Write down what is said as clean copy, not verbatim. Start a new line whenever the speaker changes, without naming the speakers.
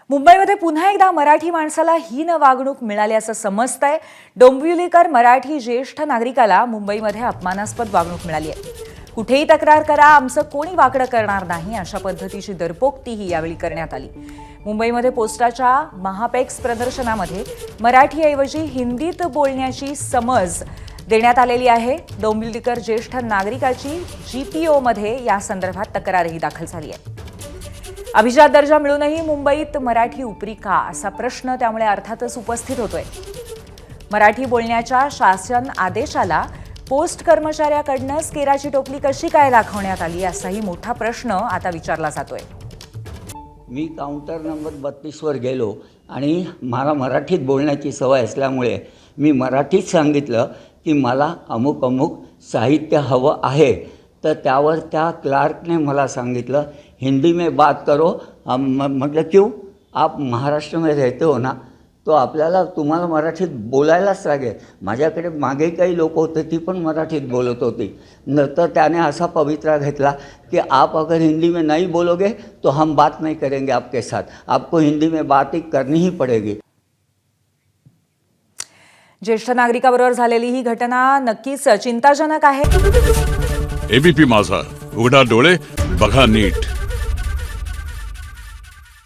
मुंबईमध्ये पुन्हा एकदा मराठी माणसाला हीन वागणूक मिळाली असं समजतंय। डोंबिवलीकर मराठी ज्येष्ठ नागरिकाला मुंबईमध्ये अपमानास्पद वागणूक मिळाली आहे। कुठेही तक्रार करा, आमचं कोणी वाकडं करणार नाही अशा पद्धतीची दरपोक्तीही यावेळी करण्यात आली। मुंबईमध्ये पोस्टाच्या महापेक्स प्रदर्शनामध्ये मराठीऐवजी हिंदीत बोलण्याची समज देण्यात आलेली आहे। डोंबिवलीकर ज्येष्ठ नागरिकाची जीपीओ मध्ये या संदर्भात तक्रारही दाखल झाली आहे। अभिजात दर्जा मिळूनही मुंबईत मराठी उपरी का असा प्रश्न त्यामुळे अर्थातच उपस्थित होतोय। मराठी बोलण्याच्या शासन आदेशाला पोस्ट कर्मचाऱ्याकडनं स्केराची टोपली कशी काय दाखवण्यात आली असाही मोठा प्रश्न आता विचारला जातोय।
मी काउंटर नंबर 32 वर गेलो आणि मला मराठीत बोलण्याची सवय असल्यामुळे मी मराठीत सांगितलं की मला अमुक अमुक साहित्य हवं आहे। तर त्यावर त्या क्लार्कने मला सांगितलं हिंदी में बात करो। मतलब क्यों, आप महाराष्ट्र में रहते हो ना, तो आपल्याला तुम्हाला मराठीत बोलायलाच लागेल। माझ्याकडे मागे काही लोक होते ती पण मराठीत बोलत होती। नंतर त्याने असा पवित्रा घेतला कि आप अगर हिंदी में नहीं बोलोगे तो हम बात नहीं करेंगे आपके साथ, आपको हिंदी में बात ही करनी ही पड़ेगी।
ज्येष्ठ नागरिकाबरोबर झालेली ही घटना नक्कीच चिंताजनक आहे।
एबीपी माझा, उघडा डोळे बघा नीट।